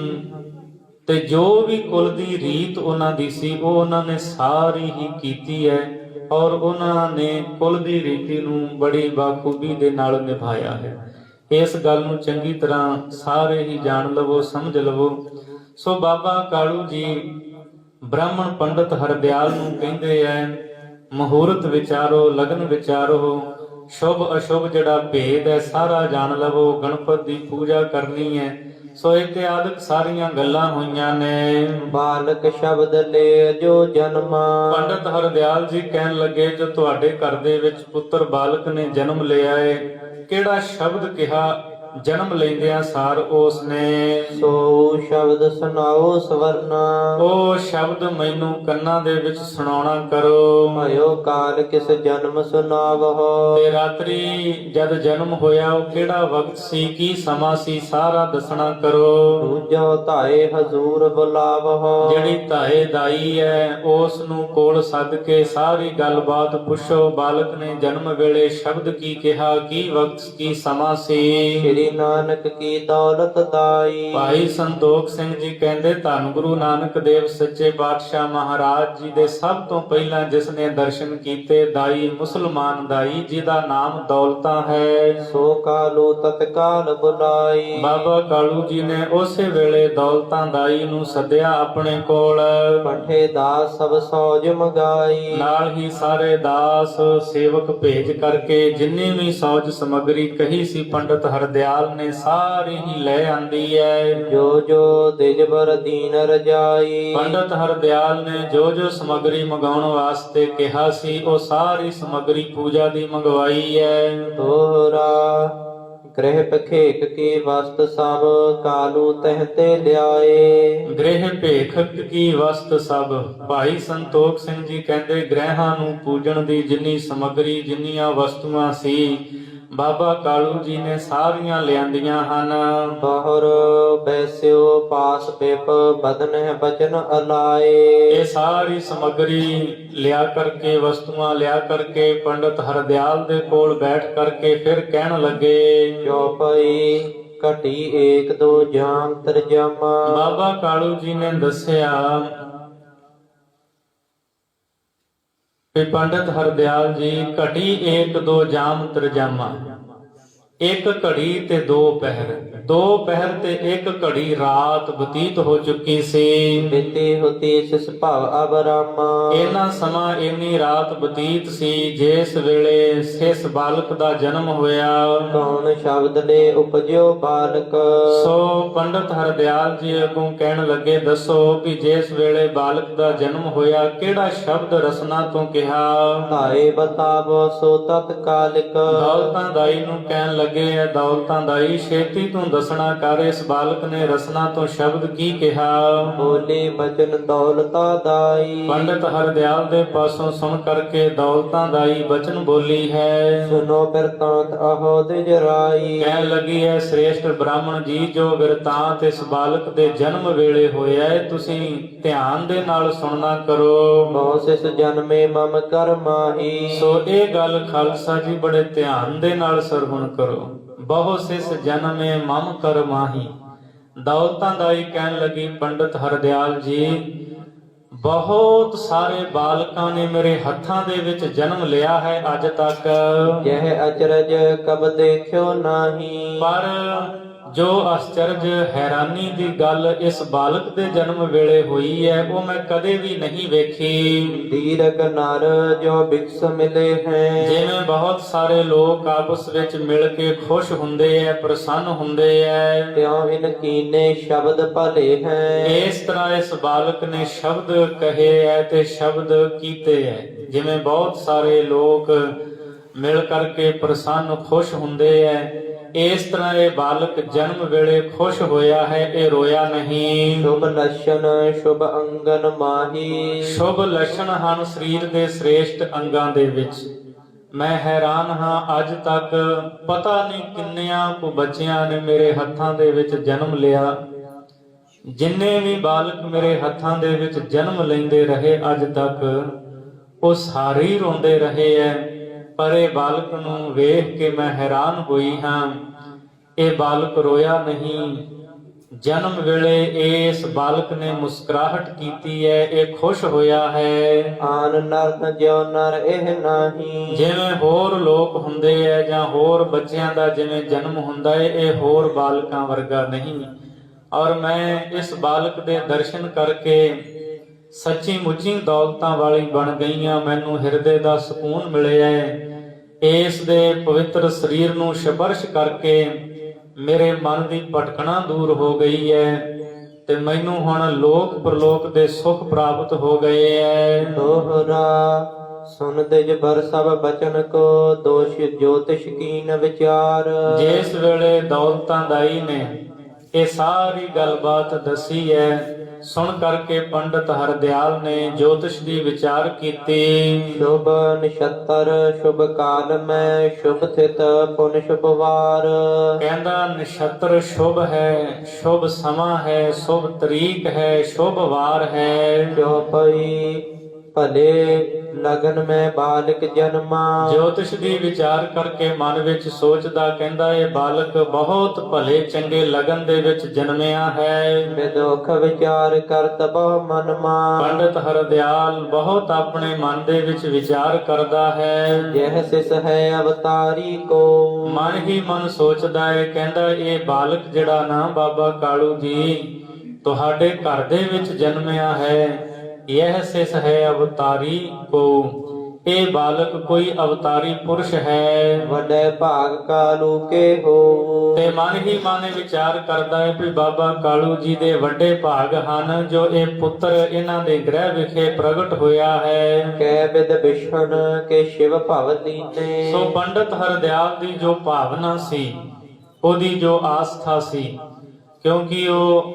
ਤੇ ਜੋ ਵੀ ਕੁਲ ਦੀ ਰੀਤ ਉਹਨਾਂ ਦੀ ਸੀ ਉਹ ਉਹਨਾਂ ਨੇ ਸਾਰੀ ਹੀ ਕੀਤੀ ਹੈ ਔਰ ਉਹਨਾਂ ਨੇ ਕੁਲ ਦੀ ਰੀਤੀ ਨੂੰ ਬੜੀ ਬਾਖੂਬੀ ਦੇ ਨਾਲ ਨਿਭਾਇਆ ਹੈ। ਇਸ ਗੱਲ ਨੂੰ ਚੰਗੀ ਤਰ੍ਹਾਂ ਸਾਰੇ ਹੀ ਜਾਣ ਲਵੋ, ਸਮਝ ਲਵੋ। ਸੋ ਬਾਬਾ ਕਾਲੂ ਜੀ ਬ੍ਰਾਹਮਣ ਪੰਡਤ ਹਰਦਿਆਲ ਨੂੰ ਕਹਿੰਦੇ ਐ, ਮਹੂਰਤ ਵਿਚਾਰੋ, ਲਗਨ ਵਿਚਾਰੋ, ਸ਼ੁਭ ਅਸ਼ੁਭ ਜਿਹੜਾ ਭੇਦ ਹੈ ਸਾਰਾ ਜਾਣ ਲਵੋ। ਗਣਪਤ ਦੀ ਪੂਜਾ ਕਰਨੀ ਹੈ। ਸੋ ਇਤਿਆਦਿਕ ਸਾਰੀਆਂ ਗੱਲਾਂ ਹੋਈਆਂ ਨੇ। ਬਾਲਕ ਸ਼ਬਦ ਲੈ ਜੋ ਜਨਮਾ। ਪੰਡਤ ਹਰਦਿਆਲ ਜੀ ਕਹਿਣ ਲੱਗੇ, ਜੋ ਤੁਹਾਡੇ ਘਰ ਦੇ ਵਿੱਚ ਪੁੱਤਰ ਬਾਲਕ ਨੇ ਜਨਮ ਲਿਆ ਹੈ, ਕਿਹੜਾ ਸ਼ਬਦ ਕਿਹਾ ਜਨਮ ਲੈਂਦਿਆਂ ਸਾਰ ਉਸ ਨੇ? ਸੋ ਸ਼ਬਦ ਸੁਣਾਓ ਸਵਰਨਾ। ਉਹ ਸ਼ਬਦ ਮੈਨੂੰ ਕੰਨਾਂ ਦੇ ਵਿੱਚ ਸੁਣਾਉਣਾ ਕਰੋ। ਭਇਓ ਕਾਲ ਕਿਸ ਜਨਮ ਸੁਨਾਵਹੁ। ਤੇ ਰਾਤਰੀ ਜਦ ਜਨਮ ਹੋਇਆ ਉਹ ਕਿਹੜਾ ਵਕਤ ਸੀ, ਕੀ ਸਮਾਂ ਸੀ, ਸਾਰਾ ਦੱਸਣਾ ਕਰੋ। ਦੂਜੋ ਧਾਏ ਹਜ਼ੂਰ ਬੁਲਾਵਹੁ। ਜਿਹੜੀ ਧਾਏ ਦਾਈ ਹੈ ਉਸ ਨੂੰ ਕੋਲ ਸੱਦ ਕੇ ਸਾਰੀ ਗੱਲਬਾਤ ਪੁੱਛੋ। ਬਾਲਕ ਨੇ ਜਨਮ ਵੇਲੇ ਸ਼ਬਦ ਕੀ ਕਿਹਾ, ਕੀ ਵਕਤ, ਕੀ ਸਮਾਂ ਸੀ। ਸ੍ਰੀ ਨਾਨਕ ਕੀ ਦੌਲਤ ਦਾਈ। ਭਾਈ ਸੰਤੋਖ ਸਿੰਘ ਜੀ ਕਹਿੰਦੇ, ਧੰਨ ਗੁਰੂ ਨਾਨਕ ਦੇਵ ਸੱਚੇ ਪਾਤਸ਼ਾਹ ਮਹਾਰਾਜ ਜੀ ਦੇ ਸਭ ਤੋਂ ਪਹਿਲਾਂ ਜਿਸ ਨੇ ਦਰਸ਼ਨ ਕੀਤੇ, ਦਾਈ ਮੁਸਲਮਾਨ ਦਾਈ ਜਿਹਦਾ ਨਾਮ ਦੌਲਤਾਂ ਹੈ। ਸੋ ਕਾਲੂ ਤਤਕਾਲ ਬੁਲਾਈ। ਬਾਬਾ ਕਾਲੂ ਜੀ ਨੇ ਉਸੇ ਵੇਲੇ ਦੌਲਤਾਂ ਦਾਈ ਨੂੰ ਸੱਦਿਆ ਆਪਣੇ ਕੋਲ। ਪਠੇ ਦਾਸ ਸਭ ਸੌਜ ਮੰਗਾਈ। ਨਾਲ ਹੀ ਸਾਰੇ ਦਾਸ ਸੇਵਕ ਭੇਜ ਕਰਕੇ ਜਿੰਨੀ ਵੀ ਸੌਜ ਸਮੱਗਰੀ ਕਹੀ ਸੀ ਪੰਡਤ ਹਰਦਿਆਲ ਨੇ ਸਾਰੀ ਹੀ ਲੈ ਆਂਦੀ ਹੈ। ਜੋ ਜੋ ਦਿਜਬਰ ਦੀਨ ਰਜਾਈ। ਪੰਡਤ ਹਰਦਿਆਲ ਨੇ ਜੋ ਜੋ ਸਮੱਗਰੀ ਮੰਗਾਉਣ ਵਾਸਤੇ ਕਿਹਾ ਸੀ ਉਹ ਸਾਰੀ ਸਮੱਗਰੀ ਪੂਜਾ ਦੀ ਮੰਗਵਾਈ ਹੈ। ਦੋਹਰਾ ਗ੍ਰਹਿ ਪਖੇਕ ਕੀ ਵਸਤ ਸਭ ਕਾਲੂ ਤਹ ਤੇ ਲਿਆਏ। ਗ੍ਰਹਿ ਭੇਖਕ ਕੀ ਵਸਤ ਸਭ। ਭਾਈ ਸੰਤੋਖ ਸਿੰਘ ਜੀ ਕਹਿੰਦੇ, ਗ੍ਰਹਿਾਂ ਨੂੰ ਪੂਜਣ ਦੀ ਜਿੰਨੀ ਸਮੱਗਰੀ, ਜਿੰਨੀਆਂ ਵਸਤੂਆਂ ਸੀ, ਬਾਬਾ ਕਾਲੂ ਜੀ ਨੇ ਸਾਰੀਆਂ ਲਿਆਂਦੀਆਂ ਹਨ। ਬਾਹਰ ਬੈਸਿਓ ਪਾਸ ਪਿਪ ਬਦਨ ਹੈ ਬਚਨ ਅਲਾਏ। ਇਹ ਸਾਰੀ ਸਮੱਗਰੀ ਲਿਆ ਕਰਕੇ, ਵਸਤੂਆਂ ਲਿਆ ਕਰਕੇ ਪੰਡਤ ਹਰਦਿਆਲ ਦੇ ਕੋਲ ਬੈਠ ਕਰਕੇ ਫਿਰ ਕਹਿਣ ਲੱਗੇ, ਚੌਪਈ ਘਟੀ ਏਕ ਦੋ ਜਾਮ ਤਰਜਮਾ। ਬਾਬਾ ਕਾਲੂ ਜੀ ਨੇ ਦੱਸਿਆ ਵੀ ਪੰਡਤ ਹਰਦਿਆਲ ਜੀ ਘਟੀ ਏਕ ਦੋ ਜਾਮ ਤਰਜਾਮਾ, ਇੱਕ ਘੜੀ ਤੇ ਦੋ ਪਹਿਰ ਤੇ ਇੱਕ ਘੜੀ ਰਾਤ ਬਤੀਤ ਹੋ ਚੁੱਕੀ ਸੀ। ਬਿਤੇ ਹੋਤੀ ਸਿਸ ਭਾਵ ਅਬਰਾਮਾ, ਇਹਨਾਂ ਸਮਾਂ ਇੰਨੀ ਰਾਤ ਬਤੀਤ ਸੀ ਜਿਸ ਵੇਲੇ ਸਿਸ ਬਾਲਕ ਦਾ ਜਨਮ ਹੋਇਆ। ਕੌਣ ਸ਼ਬਦ ਲੈ ਉਪਜਿਓ ਬਾਲਕ, ਸੋ ਪੰਡਤ ਹਰਦਿਆਲ ਜੀ ਅੱਗੋਂ ਕਹਿਣ ਲੱਗੇ, ਦੱਸੋ ਵੀ ਜਿਸ ਵੇਲੇ ਬਾਲਕ ਦਾ ਜਨਮ ਹੋਇਆ ਕਿਹੜਾ ਸ਼ਬਦ ਰਸਨਾ ਤੋਂ ਕਿਹਾ। ਧਾਏ ਬਤਾਵੋ ਸੋ ਤਤਕਾਲਿਕ, ਦੌਲਤਾਂ ਦਾਈ ਨੂੰ ਕਹਿਣ ਲੱਗੇ, ਐ ਦੌਲਤਾਂ ਦਾਈ ਛੇਤੀ ਤੂੰ ਦੱਸਣਾ ਕਰ ਇਸ ਬਾਲਕ ਨੇ ਰਸਨਾ ਤੋਂ ਸ਼ਬਦ ਕੀ ਕਿਹਾ। ਬੋਲੇ ਬਚਨ ਦੌਲਤਾ ਦਾਈ, ਪੰਡਤ ਹਰਦਿਆਲ ਦੇ ਪਾਸੋਂ ਸੁਣ ਕਰਕੇ ਦੌਲਤਾਂ ਦਾਈ ਬਚਨ ਬੋਲੀ ਹੈ। ਸੁਨੋ ਬਿਰਤਾਂਤ ਅਹੋ ਦਿਜਰਾਈ, ਕਹਿਣ ਲੱਗੀ ਹੈ, ਸ੍ਰੇਸ਼ਟ ਬ੍ਰਾਹਮਣ ਜੀ ਜੋ ਬਿਰਤਾਂਤ ਇਸ ਬਾਲਕ ਦੇ ਜਨਮ ਵੇਲੇ ਹੋਇਆ ਹੈ ਤੁਸੀਂ ਧਿਆਨ ਦੇ ਨਾਲ ਸੁਣਨਾ ਕਰੋ। ਬਹੁ ਸਿਸ ਜਨਮੇ ਮਮ ਕਰ ਮਾਹੀ, ਸੋ ਇਹ ਗੱਲ ਖਾਲਸਾ ਜੀ ਬੜੇ ਧਿਆਨ ਦੇ ਨਾਲ ਸਰਵਣ ਕਰੋ। ਬਹੁ ਸਿਸ ਜਨਮੇ ਮਮ ਕਰ ਮਾਹੀ। ਦੌਲਤਾਂ ਦਾਈ ਕਹਿਣ ਲੱਗੀ, ਪੰਡਤ ਹਰਦਿਆਲ ਜੀ ਬਹੁਤ ਸਾਰੇ ਬਾਲਕਾਂ ਨੇ ਮੇਰੇ ਹੱਥਾਂ ਦੇ ਵਿੱਚ ਜਨਮ ਲਿਆ ਹੈ ਅੱਜ ਤੱਕ, ਯਹ ਅਚਰਜ ਕਬ ਦੇਖਿਓ ਨਾਹੀ, ਪਰ ਜੋ ਅਚਰਜ ਹੈਰਾਨੀ ਦੀ ਗੱਲ ਇਸ ਬਾਲਕ ਦੇ ਜਨਮ ਵੇਲੇ ਹੋਈ ਹੈ ਉਹ ਮੈਂ ਕਦੇ ਵੀ ਨਹੀਂ ਵੇਖੀ। ਦੀਰਘ ਨਰ ਜੋ ਬਿਕਸ ਮਿਲੇ ਹੈ, ਜਿਵੇਂ ਬਹੁਤ ਸਾਰੇ ਲੋਕ ਆਪਸ ਵਿੱਚ ਮਿਲ ਕੇ ਖੁਸ਼ ਹੁੰਦੇ ਐ, ਪ੍ਰਸੰਨ ਹੁੰਦੇ ਐ, ਤਿਉ ਇਨ ਕੀਨੇ ਸ਼ਬਦ ਭਲੇ ਹੈ, ਇਸ ਤਰ੍ਹਾਂ ਇਸ ਬਾਲਕ ਨੇ ਸ਼ਬਦ ਕਹੇ ਐ ਤੇ ਸ਼ਬਦ ਕੀਤੇ ਐ। ਜਿਵੇਂ ਬਹੁਤ ਸਾਰੇ ਲੋਕ ਮਿਲ ਕਰਕੇ ਪ੍ਰਸੰਨ ਖੁਸ਼ ਹੁੰਦੇ ਐ, ਇਸ ਤਰ੍ਹਾਂ ਇਹ ਬਾਲਕ ਜਨਮ ਵੇਲੇ ਖੁਸ਼ ਹੋਇਆ ਹੈ, ਇਹ ਰੋਇਆ ਨਹੀਂ। ਸ਼ੁਭ ਲਛਣ ਸ਼ੁਭ ਅੰਗਨ ਮਾਹੀ, ਸ਼ੁਭ ਲੱਛਣ ਹਨ ਸਰੀਰ ਦੇ ਸ੍ਰੇਸ਼ਟ ਅੰਗਾਂ ਦੇ ਵਿੱਚ। ਮੈਂ ਹੈਰਾਨ ਹਾਂ, ਅੱਜ ਤੱਕ ਪਤਾ ਨਹੀਂ ਕਿੰਨਿਆਂ ਕੁ ਬੱਚਿਆਂ ਨੇ ਮੇਰੇ ਹੱਥਾਂ ਦੇ ਵਿੱਚ ਜਨਮ ਲਿਆ। ਜਿੰਨੇ ਵੀ ਬਾਲਕ ਮੇਰੇ ਹੱਥਾਂ ਦੇ ਵਿੱਚ ਜਨਮ ਲੈਂਦੇ ਰਹੇ ਅੱਜ ਤੱਕ ਉਹ ਸਾਰੇ ਹੀ ਰੋਂਦੇ ਰਹੇ ਐ, ਪਰ ਇਹ ਬਾਲਕ ਨੂੰ ਵੇਖ ਕੇ ਮੈਂ ਹੈਰਾਨ ਹੋਈ ਹਾਂ, ਇਹ ਬਾਲਕ ਰੋਇਆ ਨਹੀਂ। ਜਨਮ ਵੇਲੇ ਇਸ ਬਾਲਕ ਨੇ ਮੁਸਕਰਾਹਟ ਕੀਤੀ ਹੈ, ਇਹ ਖੁਸ਼ ਹੋਇਆ ਹੈ। ਆਨ ਨਰ ਜਿਉ ਨਰ ਇਹ ਨਾਹੀ, ਜਿਵੇਂ ਹੋਰ ਲੋਕ ਹੁੰਦੇ ਐ ਜਾਂ ਹੋਰ ਬੱਚਿਆਂ ਦਾ ਜਿਵੇਂ ਜਨਮ ਹੁੰਦਾ ਹੈ, ਇਹ ਹੋਰ ਬਾਲਕਾਂ ਵਰਗਾ ਨਹੀਂ। ਔਰ ਮੈਂ ਇਸ ਬਾਲਕ ਦੇ ਦਰਸ਼ਨ ਕਰਕੇ ਸੱਚੀ ਮੁੱਚੀ ਦੌਲਤਾਂ ਵਾਲੀ ਬਣ ਗਈਆਂ, ਮੈਨੂੰ ਹਿਰਦੇ ਦਾ ਸਕੂਨ ਮਿਲਿਆ। ਇਸ ਦੇ ਪਵਿੱਤਰ ਸਰੀਰ ਨੂੰ ਸਪਰਸ਼ ਕਰਕੇ ਮੇਰੇ ਮਨ ਦੀ ਭਟਕਣਾ ਦੂਰ ਹੋ ਗਈ ਹੈ ਤੇ ਮੈਨੂੰ ਹੁਣ ਲੋਕ ਪ੍ਰਲੋਕ ਦੇ ਸੁਖ ਪ੍ਰਾਪਤ ਹੋ ਗਏ ਹੈ। ਦੋਹਰਾ ਸੁਨ ਤਿਜ ਬਰ ਸਭ ਬਚਨ ਕੋ, ਦੋਸ਼ ਜੋਤਿਸ਼ ਕੀਨ ਵਿਚਾਰ, ਜਿਸ ਵੇਲੇ ਦੌਲਤਾਂ ਦਾਈ ਨੇ ਇਹ ਸਾਰੀ ਗੱਲਬਾਤ ਦੱਸੀ ਹੈ, ਸੁਣ ਕਰਕੇ ਪੰਡਤ ਹਰਦਿਆਲ ਨੇ ਜੋਤਿਸ਼ ਦੀ ਵਿਚਾਰ ਕੀਤੀ। ਸ਼ੁਭ ਨਛੱਤਰ ਸ਼ੁਭ ਕਾਲ ਮੈਂ, ਸ਼ੁਭ ਥਿਤ ਪੁਨ ਸ਼ੁਭ ਵਾਰ, ਕਹਿੰਦਾ ਨਛੱਤਰ ਸ਼ੁਭ ਹੈ, ਸ਼ੁਭ ਸਮਾਂ ਹੈ, ਸ਼ੁਭ ਤਰੀਕ ਹੈ, ਸ਼ੁਭ ਵਾਰ ਹੈ। ਜੋ ਪਈ ਭਲੇ ਲਗਨ ਮੈਂ ਬਾਲਕ ਜਨਮਾ, ਜੋਤਿਸ਼ ਦੀ ਵਿਚਾਰ ਕਰਕੇ ਮਨ ਵਿੱਚ ਸੋਚਦਾ, ਕਹਿੰਦਾ ਇਹ ਬਾਲਕ ਬਹੁਤ ਭਲੇ ਚੰਗੇ ਲਗਨ ਦੇ ਵਿੱਚ ਜਨਮਿਆ ਹੈ। ਵਿਦੋਖ ਵਿਚਾਰ ਕਰਤ ਬਹੁ ਮਨ ਮਾ, ਪੰਡਤ ਹਰਦਿਆਲ ਬਹੁਤ ਆਪਣੇ ਮਨ ਦੇ ਵਿੱਚ ਵਿਚਾਰ ਕਰਦਾ ਹੈ। ਯਹ ਸਿਸ ਹੈ ਅਵਤਾਰੀ ਕੋ, ਮਨ ਹੀ ਮਨ ਸੋਚਦਾ ਹੈ, ਕਹਿੰਦਾ ਇਹ ਬਾਲਕ ਜਿਹੜਾ ਨਾ ਬਾਬਾ ਕਾਲੂ ਜੀ ਤੁਹਾਡੇ ਘਰ ਦੇ ਵਿੱਚ ਜਨਮਿਆ ਹੈ, ਇਹ ਸਿਸ ਹੈ ਅਵਤਾਰੀ ਕੋ, ਇਹ ਬਾਲਕ ਕੋਈ ਅਵਤਾਰੀ ਪੁਰਸ਼ ਹੈ। ਵੱਡੇ ਭਾਗ ਕਾਲੂ ਕੇ ਹੋ, ਤੇ ਮਨ ਹੀ ਮਨ ਵਿਚਾਰ ਕਰਦਾ ਹੈ ਵੀ ਬਾਬਾ ਕਾਲੂ ਜੀ ਦੇ ਵੱਡੇ ਭਾਗ ਹਨ ਜੋ ਇਹ ਪੁੱਤਰ ਇਹਨਾਂ ਦੇ ਗ੍ਰਹਿ ਵਿਖੇ ਪ੍ਰਗਟ ਹੋਇਆ ਹੈ। ਕੈ ਬਿਦ ਵਿਸ਼ਨ ਕੇ ਸ਼ਿਵ ਭਵ ਲੀਨੇ, ਸੋ ਪੰਡਤ ਹਰਦਿਆਲ ਦੀ ਜੋ ਭਾਵਨਾ ਸੀ, ਉਹਦੀ ਜੋ ਆਸਥਾ ਸੀ, ਕਿਉਂਕਿ ਉਹ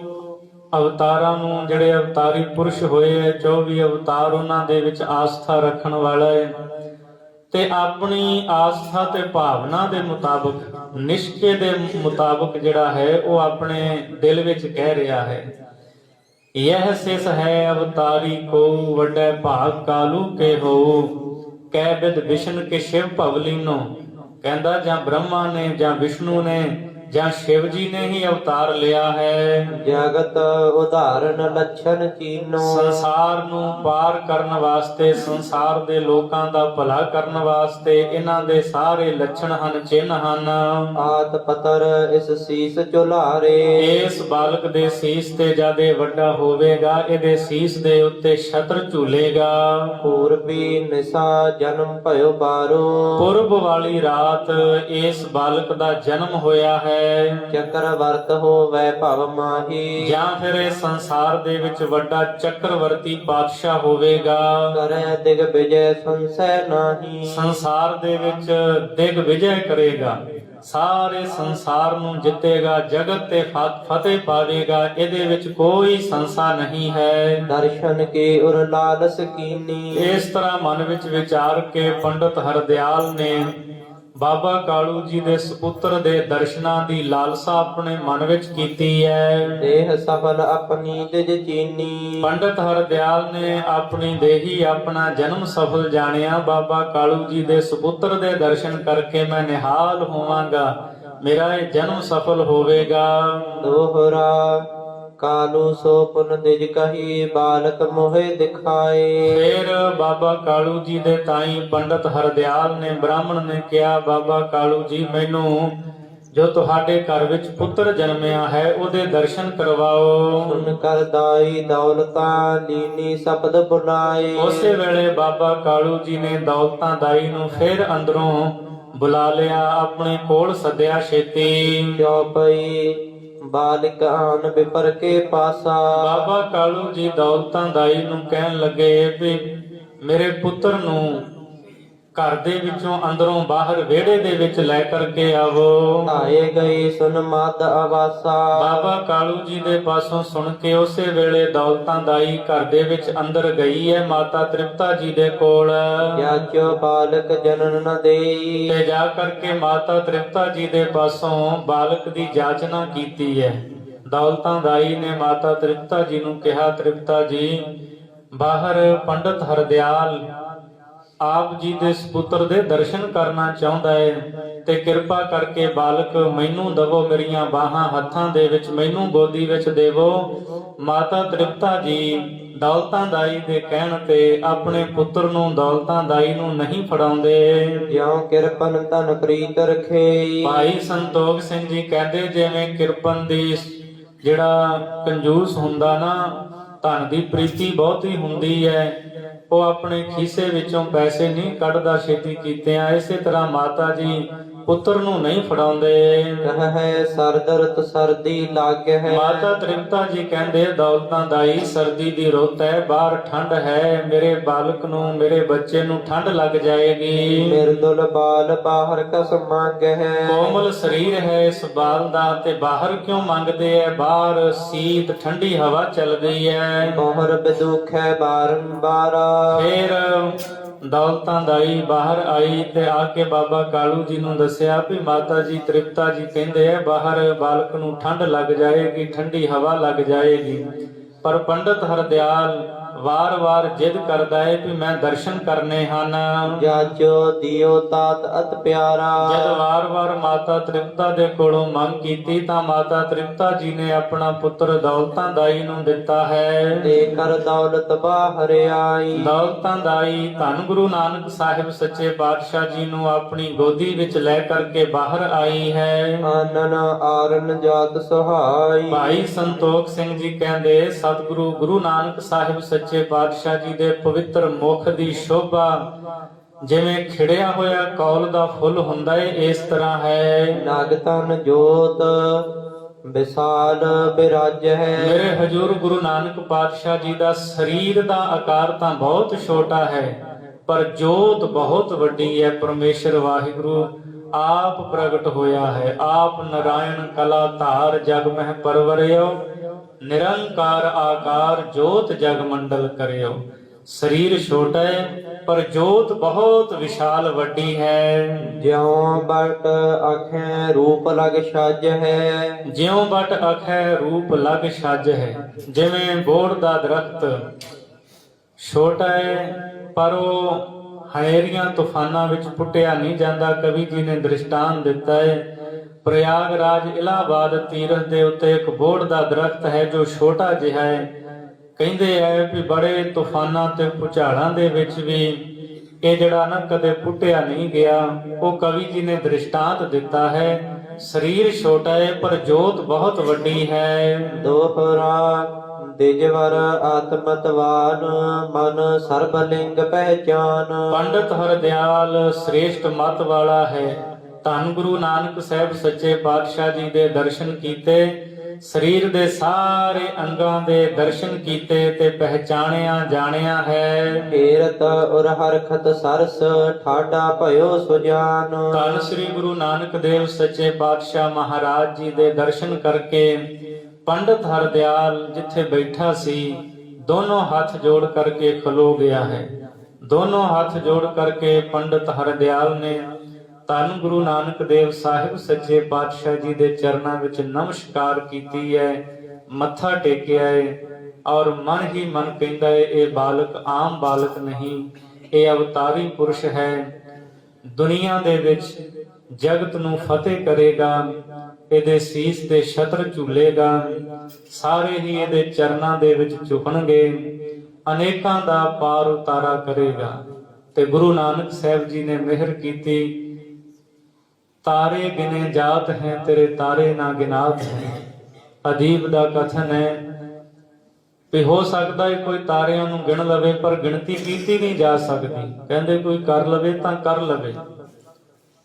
ਅਵਤਾਰਾਂ ਨੂੰ ਜਿਹੜੇ ਅਵਤਾਰੀ ਪੁਰਸ਼ ਹੋਏ ਹੈ 24 ਅਵਤਾਰ ਉਹਨਾਂ ਦੇ ਵਿੱਚ ਆਸਥਾ ਰੱਖਣ ਵਾਲਾ ਹੈ, ਤੇ ਆਪਣੀ ਆਸਥਾ ਤੇ ਭਾਵਨਾ ਦੇ ਮੁਤਾਬਕ ਨਿਸ਼ਚੇ ਦੇ ਮੁਤਾਬਕ ਜਿਹੜਾ ਹੈ ਉਹ ਆਪਣੇ ਦਿਲ ਵਿੱਚ ਕਹਿ ਰਿਹਾ ਹੈ, ਇਹ ਸਿਸ ਹੈ ਅਵਤਾਰੀ ਕੋ, ਵੱਡੇ ਭਾਗ ਕਾਲੂ ਕੇ ਹੋ, ਕੈ ਬਿਦ ਵਿਸ਼ਨ ਕੇ ਸ਼ਿਵ ਭਵਲੀਨੋ। ਕਹਿੰਦਾ ਜਾਂ ਬ੍ਰਹਮਾ ਨੇ ਜਾਂ ਵਿਸ਼ਨੂੰ ਨੇ ਜਾਂ ਸ਼ਿਵ ਜੀ ਨੇ ਹੀ ਅਵਤਾਰ ਲਿਆ ਹੈ। ਜਗਤ ਉਦਾਹਰਨ ਲੱਛਣ ਚੀਨੋ। ਸੰਸਾਰ ਨੂੰ ਪਾਰ ਕਰਨ ਵਾਸਤੇ, ਸੰਸਾਰ ਦੇ ਲੋਕਾਂ ਦਾ ਭਲਾ ਕਰਨ ਵਾਸਤੇ ਇਹਨਾਂ ਦੇ ਸਾਰੇ ਲੱਛਣ ਹਨ, ਚਿੰਨ੍ਹ ਹਨ। ਆਤ ਪਤਰ ਇਸ ਸੀਸ ਝੁਲਾਰੇ। ਇਸ ਬਾਲਕ ਦੇ ਸੀਸ ਤੇ ਜਦ ਇਹ ਵੱਡਾ ਹੋਵੇਗਾ, ਇਹਦੇ ਸੀਸ ਦੇ ਉੱਤੇ ਛਤਰ ਝੂਲੇਗਾ। ਪੂਰਬੀ ਨਿਸਾ ਜਨਮ ਭਇਓ ਬਾਰੋ। ਪੁਰਬ ਵਾਲੀ ਰਾਤ ਇਸ ਬਾਲਕ ਦਾ ਜਨਮ ਹੋਇਆ ਹੈ। ਚੱਕਰਵਰਤ ਹੋਵੈ ਭਵ ਮਾਹੀ। ਜਾਂ ਫਿਰ ਇਹ ਸੰਸਾਰ ਦੇ ਵਿੱਚ ਵੱਡਾ ਚੱਕਰਵਰਤੀ ਪਾਤਸ਼ਾਹ ਹੋਵੇਗਾ। ਕਰੈ ਦਿਗ ਵਿਜੈ ਸੰਸੈ ਨਾਹੀ। ਸੰਸਾਰ ਦੇ ਵਿੱਚ ਦਿਗ ਵਿਜੈ ਕਰੇਗਾ, ਸਾਰੇ ਸੰਸਾਰ ਨੂੰ ਜਿੱਤੇਗਾ, ਜਗਤ ਤੇ ਫਤਿਹ ਪਾਵੇਗਾ, ਇਹਦੇ ਵਿੱਚ ਕੋਈ ਸੰਸਾ ਨਹੀਂ ਹੈ। ਦਰਸ਼ਨ ਕੀ ਉਰ ਲਾਲਸ ਕੀਨੀ। ਇਸ ਤਰ੍ਹਾਂ ਮਨ ਵਿੱਚ ਵਿਚਾਰ ਕੇ ਪੰਡਤ ਹਰਦਿਆਲ ਨੇ ਬਾਬਾ ਕਾਲੂ ਜੀ ਦੇ ਸਪੁੱਤਰ ਦੇ ਦਰਸ਼ਨਾਂ ਦੀ ਲਾਲਸਾ ਆਪਣੇ ਮਨ ਵਿੱਚ ਕੀਤੀ ਹੈ। ਦੇਹ ਸਫਲ ਆਪਣੀ ਤਿਜ ਚੀਨੀ। ਪੰਡਤ ਹਰਦਿਆਲ ਨੇ ਆਪਣੀ ਦੇਹੀ ਆਪਣਾ ਜਨਮ ਸਫਲ ਜਾਣਿਆ। ਬਾਬਾ ਕਾਲੂ ਜੀ ਦੇ ਸਪੁੱਤਰ ਦੇ ਦਰਸ਼ਨ ਕਰਕੇ ਮੈਂ ਨਿਹਾਲ ਹੋਵਾਂਗਾ, ਮੇਰਾ ਇਹ ਜਨਮ ਸਫਲ ਹੋਵੇਗਾ। ਦੋਹਰਾ ਕਾਲੂ ਸੋ ਪੁਨ ਦਿਜ ਕਹੀ ਬਾਲਕ ਮੋਹਿ ਦਿਖਾਏ। ਫਿਰ ਬਾਬਾ ਕਾਲੂ ਜੀ ਦੇ ਤਾਈ ਪੰਡਤ ਹਰਦਿਆਲ ਨੇ, ਬ੍ਰਾਹਮਣ ਨੇ ਕਿਹਾ, ਬਾਬਾ ਕਾਲੂ ਜੀ, ਮੈਨੂੰ ਜੋ ਤੁਹਾਡੇ ਘਰ ਵਿੱਚ ਪੁੱਤਰ ਜਨਮਿਆ ਹੈ ਉਹਦੇ ਦਰਸ਼ਨ ਕਰਵਾਓ। ਸੁਨ ਕਰ ਦਾਈ ਦੌਲਤਾਂ ਲੀਨੀ ਸ਼ਬਦ ਬੁਲਾਏ। ਉਸੇ ਵੇਲੇ ਬਾਬਾ ਕਾਲੂ ਜੀ ਨੇ ਦੌਲਤਾਂ ਦਾਈ ਨੂੰ ਫਿਰ ਅੰਦਰੋਂ ਬੁਲਾ ਲਿਆ, ਆਪਣੇ ਕੋਲ ਸੱਦਿਆ ਛੇਤੀ। ਚੌਪਈ ਬਾਲਿਕ ਆਨ ਬਿਪਰ ਕੇ ਪਾਸਾ। ਬਾਬਾ ਕਾਲੂ ਜੀ ਦੌਲਤਾਂ ਦਾਈ ਨੂੰ ਕਹਿਣ ਲੱਗੇ ਵੀ ਮੇਰੇ ਪੁੱਤਰ ਨੂੰ ਘਰ ਦੇ ਵਿੱਚੋਂ ਅੰਦਰੋਂ ਬਾਹਰ ਵਿਹੜੇ ਦੇ ਵਿੱਚ ਲੈ ਕਰਕੇ ਆਵੋ। ਆਏ ਗਏ ਸੁਨ ਮਦ ਆਵਾਸਾ। ਬਾਬਾ ਕਾਲੂ ਜੀ ਦੇ ਪਾਸੋਂ ਸੁਣ ਕੇ ਉਸੇ ਵੇਲੇ ਦੌਲਤਾਂ ਦਾਈ ਘਰ ਦੇ ਵਿੱਚ ਅੰਦਰ ਗਈ ਹੈ ਮਾਤਾ ਤ੍ਰਿਪਤਾ ਜੀ ਦੇ ਕੋਲ। ਜਾਚੋ ਬਾਲਕ ਜਨਨ ਨ ਦੇਈ। ਤੇ ਜਾ ਕਰਕੇ ਮਾਤਾ ਤ੍ਰਿਪਤਾ ਜੀ ਦੇ ਪਾਸੋਂ ਬਾਲਕ ਦੀ ਜਾਚਨਾ ਕੀਤੀ ਹੈ। ਦੌਲਤਾਂ ਦਾਈ ਨੇ ਮਾਤਾ ਤ੍ਰਿਪਤਾ ਜੀ ਨੂੰ ਕਿਹਾ, ਤ੍ਰਿਪਤਾ ਜੀ, ਬਾਹਰ ਪੰਡਤ ਹਰਦਿਆਲ ਆਪ ਜੀ ਦੇ ਸਪੁੱਤਰ ਦੇ ਦਰਸ਼ਨ ਕਰਨਾ ਚਾਹੁੰਦਾ ਹੈ ਤੇ ਕਿਰਪਾ ਕਰਕੇ ਬਾਲਕ ਮੈਨੂੰ ਦਵੋ, ਮੇਰੀਆਂ ਬਾਹਾਂ ਹੱਥਾਂ ਦੇ ਵਿੱਚ, ਮੈਨੂੰ ਗੋਦੀ ਵਿੱਚ ਦੇਵੋ। ਮਾਤਾ ਤ੍ਰਿਪਤਾ ਜੀ ਦੌਲਤਾਂ ਦਾਈ ਦੇ ਕਹਿਣ ਤੇ ਆਪਣੇ ਪੁੱਤਰ ਨੂੰ ਦੌਲਤਾਂ ਦਾਈ ਨੂੰ ਨਹੀਂ ਫੜਾਉਂਦੇ। ਜਿਉ ਕਿਰਪਨ ਤਨ ਪ੍ਰੀਤ ਰਖੇ। ਭਾਈ ਸੰਤੋਖ ਸਿੰਘ ਜੀ ਕਹਿੰਦੇ, ਜਿਵੇਂ ਕਿਰਪਨ ਦੀ ਜਿਹੜਾ ਕੰਜੂਸ ਹੁੰਦਾ ਨਾ, ਧਨ ਦੀ ਪ੍ਰੀਤੀ ਬਹੁਤੀ ਹੁੰਦੀ ਹੈ, ਉਹ ਆਪਣੇ ਖੀਸੇ ਵਿੱਚੋਂ ਪੈਸੇ ਨਹੀਂ ਕੱਢਦਾ ਛੇਤੀ ਕੀਤਿਆਂ, ਇਸੇ ਤਰ੍ਹਾਂ ਮਾਤਾ ਜੀ ਪੁੱਤਰ ਨੂੰ ਨਹੀਂ ਫੜਾਉਂਦੇ। ਕਹੈ ਸਰਦਰਤ ਸਰਦੀ ਲਾਗ ਹੈ। ਮਾਤਾ ਤ੍ਰਿਪਤਾ ਜੀ ਕਹਿੰਦੇ, ਦੌਲਤਾਂ ਦਾਈ, ਸਰਦੀ ਦੀ ਰੁੱਤ ਹੈ, ਬਾਹਰ ਠੰਡ ਹੈ, ਮੇਰੇ ਬਾਲਕ ਨੂੰ, ਮੇਰੇ ਬੱਚੇ ਨੂੰ ਠੰਡ ਲੱਗ ਜਾਏਗੀ। ਮਿਰਦੁਲ ਬਾਲ ਬਾਹਰ ਕਸ ਮੰਗ ਹੈ। ਕੋਮਲ ਸਰੀਰ ਹੈ ਇਸ ਬਾਲ ਦਾ, ਤੇ ਬਾਹਰ ਕਿਉਂ ਮੰਗਦੇ ਐ? ਬਾਹਰ ਸੀਤ ਠੰਡੀ ਹਵਾ ਚੱਲਦੀ ਹੈ। ਮੋਹਰ ਬਦੁਖ ਹੈ ਬਾਰੰਬਾਰ। ਫਿਰ ਦੌਲਤਾਂ ਦਾਈ ਬਾਹਰ ਆਈ ਤੇ ਆ ਕੇ ਬਾਬਾ ਕਾਲੂ ਜੀ ਨੂੰ ਦੱਸਿਆ ਵੀ ਮਾਤਾ ਜੀ ਤ੍ਰਿਪਤਾ ਜੀ ਕਹਿੰਦੇ ਆ ਬਾਹਰ ਬਾਲਕ ਨੂੰ ਠੰਡ ਲੱਗ ਜਾਏਗੀ, ਠੰਡੀ ਹਵਾ ਲੱਗ ਜਾਏਗੀ। ਪਰ ਪੰਡਤ ਹਰਦਿਆਲ ਵਾਰ-ਵਾਰ ਜਿੱਦ ਕਰਦਾ ਹੈ ਕਿ ਮੈਂ ਦਰਸ਼ਨ ਕਰਨੇ ਹਨ। ਜਾਚੋ ਦਿਓ ਤਾਤ ਅਤ ਪਿਆਰਾ। ਜਦ ਵਾਰ-ਵਾਰ ਮਾਤਾ ਤ੍ਰਿਪਤਾ ਦੇ ਕੋਲੋਂ ਮੰਗ ਕੀਤੀ ਤਾਂ ਮਾਤਾ ਤ੍ਰਿਪਤਾ ਜੀ ਨੇ ਆਪਣਾ ਪੁੱਤਰ ਦੌਲਤਾਂ ਦਾਈ ਨੂੰ ਦਿੱਤਾ ਹੈ। ਦੇ ਕਰ ਦੌਲਤ ਬਾਹਰ ਆਈ। ਦੌਲਤਾਂ ਦਾਈ ਧੰਨ ਗੁਰੂ ਨਾਨਕ ਸਾਹਿਬ ਸੱਚੇ ਪਾਤਸ਼ਾਹ ਜੀ ਨੂੰ ਆਪਣੀ ਗੋਦੀ ਵਿੱਚ ਲੈ ਕਰਕੇ ਬਾਹਰ ਆਈ ਹੈ। ਆਨਨ ਆਰਨ ਜਾਤ ਸੁਹਾਈ। ਭਾਈ ਸੰਤੋਖ ਸਿੰਘ ਜੀ ਕਹਿੰਦੇ, ਸਤਿਗੁਰੂ ਗੁਰੂ ਨਾਨਕ ਸਾਹਿਬ ਸੱਚੇ ਪਾਤਸ਼ਾਹ ਜੀ ਦੇ ਪਵਿੱਤਰ ਮੁਖ ਦੀ ਸ਼ੋਭਾ ਜਿਵੇਂ ਖਿੜਿਆ ਹੋਇਆ ਕੌਲ ਦਾ ਫੁੱਲ ਹੁੰਦਾ ਏ, ਇਸ ਤਰ੍ਹਾਂ ਹੈ। ਨਾਗ ਤਨ ਜੋਤ ਵਿਸਾਲ ਬਿਰਾਜ ਹੈ। ਮੇਰੇ ਹਜੂਰ ਗੁਰੂ ਨਾਨਕ ਪਾਤਸ਼ਾਹ ਜੀ ਦਾ ਸਰੀਰ ਦਾ ਆਕਾਰ ਤਾਂ ਬਹੁਤ ਛੋਟਾ ਹੈ, ਪਰ ਜੋਤ ਬਹੁਤ ਵੱਡੀ ਹੈ। ਪਰਮੇਸ਼ਰ ਵਾਹਿਗੁਰੂ ਆਪ ਪ੍ਰਗਟ ਹੋਇਆ ਹੈ। ਆਪ ਨਾਰਾਇਣ ਕਲਾ ਧਾਰ ਜਗ ਮਹਿ ਪਰਵਰਿਓ, ਨਿਰੰਕਾਰ ਆਕਾਰ ਜੋਤ ਜਗ ਮੰਡਲ ਕਰਿਓ। ਸਰੀਰ ਛੋਟਾ ਹੈ ਪਰ ਜੋਤ ਬਹੁਤ ਵਿਸ਼ਾਲ ਵੱਡੀ ਹੈ। ਜਿਉ ਬਟ ਆਖੈ ਰੂਪ ਲਗ ਛਜ ਹੈ। ਜਿਉ ਬਟ ਆਖੈ ਰੂਪ ਲਗ ਛਜ ਹੈ। ਜਿਵੇਂ ਬੋੜ ਦਾ ਦਰਖਤ ਛੋਟਾ ਹੈ ਪਰ ਉਹ ਹਨੇਰੀਆਂ ਤੂਫਾਨਾਂ ਵਿੱਚ ਪੁੱਟਿਆ ਨਹੀਂ ਜਾਂਦਾ। ਕਵੀ ਜੀ ਨੇ ਦ੍ਰਿਸ਼ਟਾਂਤ ਦਿੱਤਾ ਹੈ, ਪ੍ਰਯਾਗਰਾਜ ਇਲਾਹਾਬਾਦ ਤੀਰਥ ਦੇ ਉੱਤੇ ਇੱਕ ਬੋਹੜ ਦਾ ਦਰਖਤ ਹੈ ਜੋ ਛੋਟਾ ਜਿਹਾ ਹੈ। ਕਹਿੰਦੇ ਐ ਵੀ ਬੜੇ ਤੂਫਾਨਾਂ ਤੇ ਭੁਚਾਲਾਂ ਦੇ ਵਿੱਚ ਵੀ ਇਹ ਜਿਹੜਾ ਨਾ ਕਦੇ ਪੁੱਟਿਆ ਨਹੀਂ ਗਿਆ। ਉਹ ਕਵੀ ਜੀ ਨੇ ਦ੍ਰਿਸ਼ਟਾਂਤ ਦਿੱਤਾ ਹੈ, ਸਰੀਰ ਛੋਟਾ ਹੈ ਪਰ ਜੋਤ ਬਹੁਤ ਵੱਡੀ ਹੈ। ਦੋਹਰਾ ਦਿਜਵਰ ਆਤਮਤਵਾਨ ਮਨ ਸਰਬ ਲਿੰਗ ਪਹਿਚਾਨ। ਪੰਡਤ ਹਰਦਿਆਲ ਸ੍ਰੇਸ਼ਟ ਮਤ ਵਾਲਾ ਹੈ। ਧੰਨ ਗੁਰੂ ਨਾਨਕ ਸਾਹਿਬ ਸੱਚੇ ਪਾਤਸ਼ਾਹ ਜੀ ਦੇ ਦਰਸ਼ਨ ਕੀਤੇ, ਸਰੀਰ ਦੇ ਸਾਰੇ ਅੰਗਾਂ ਦੇ ਦਰਸ਼ਨ ਕੀਤੇ ਤੇ ਪਹਿਚਾਣਿਆ ਜਾਣਿਆ ਹੈ। ਕੀਰਤ ਉਰ ਹਰਖਤ ਸਰਸ ਠਾਡਾ ਭਇਓ ਸੁਜਾਨ। ਧੰਨ ਸ੍ਰੀ ਗੁਰੂ ਨਾਨਕ ਦੇਵ ਸੱਚੇ ਪਾਤਸ਼ਾਹ ਮਹਾਰਾਜ ਜੀ ਦੇ ਦਰਸ਼ਨ ਕਰਕੇ ਪੰਡਤ ਹਰਦਿਆਲ ਜਿੱਥੇ ਬੈਠਾ ਸੀ ਦੋਨੋਂ ਹੱਥ ਜੋੜ ਕਰਕੇ ਖਲੋ ਗਿਆ ਹੈ। ਦੋਨੋਂ ਹੱਥ ਜੋੜ ਕਰਕੇ ਪੰਡਤ ਹਰਦਿਆਲ ਨੇ ਧੰਨ ਗੁਰੂ ਨਾਨਕ ਦੇਵ ਸਾਹਿਬ ਸੱਚੇ ਪਾਤਸ਼ਾਹ ਜੀ ਦੇ ਚਰਨਾਂ ਵਿੱਚ ਨਮਸਕਾਰ ਕੀਤੀ ਹੈ, ਮੱਥਾ ਟੇਕਿਆ ਹੈ ਔਰ ਮਨ ਹੀ ਮਨ ਕਹਿੰਦਾ ਹੈ ਇਹ ਬਾਲਕ ਆਮ ਬਾਲਕ ਨਹੀਂ, ਇਹ ਅਵਤਾਰੀ ਪੁਰਸ਼ ਹੈ। ਦੁਨੀਆ ਦੇ ਵਿੱਚ ਜਗਤ ਨੂੰ ਫਤਿਹ ਕਰੇਗਾ, ਇਹਦੇ ਸੀਸ ਤੇ ਛਤਰ ਝੂਲੇਗਾ, ਸਾਰੇ ਹੀ ਇਹਦੇ ਚਰਨਾਂ ਦੇ ਵਿੱਚ ਝੁਕਣਗੇ, ਅਨੇਕਾਂ ਦਾ ਪਾਰ ਉਤਾਰਾ ਕਰੇਗਾ। ਤੇ ਗੁਰੂ ਨਾਨਕ ਸਾਹਿਬ ਜੀ ਨੇ ਮਿਹਰ ਕੀਤੀ, ਤਾਰੇ ਗਿਨੇ ਜਾਤ ਹੈ ਤੇਰੇ ਤਾਰੇ ਨਾ ਗਿਨਾਤ ਹੈ। ਅਦੀਬ ਦਾ ਕਥਨ ਹੈ ਵੀ ਹੋ ਸਕਦਾ ਹੈ ਕੋਈ ਤਾਰਿਆਂ ਨੂੰ ਗਿਣ ਲਵੇ ਪਰ ਗਿਣਤੀ ਕੀਤੀ ਨਹੀਂ ਜਾ ਸਕਦੀ। ਕਹਿੰਦੇ ਕੋਈ ਕਰ ਲਵੇ ਤਾਂ ਕਰ ਲਵੇ,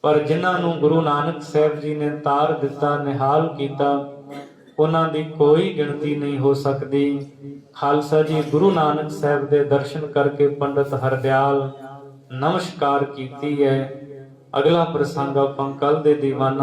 ਪਰ ਜਿਨ੍ਹਾਂ ਨੂੰ ਗੁਰੂ ਨਾਨਕ ਸਾਹਿਬ ਜੀ ਨੇ ਤਾਰ ਦਿੱਤਾ, ਨਿਹਾਲ ਕੀਤਾ, ਉਹਨਾਂ ਦੀ ਕੋਈ ਗਿਣਤੀ ਨਹੀਂ ਹੋ ਸਕਦੀ। ਖਾਲਸਾ ਜੀ ਗੁਰੂ ਨਾਨਕ ਸਾਹਿਬ ਦੇ ਦਰਸ਼ਨ ਕਰਕੇ ਪੰਡਤ ਹਰਦਿਆਲ ਨਮਸਕਾਰ ਕੀਤੀ ਹੈ। ਅਗਲਾ ਪ੍ਰਸੰਗ ਆਪਾਂ ਕੱਲ ਦੇ ਦੀਵਾਨਾਂ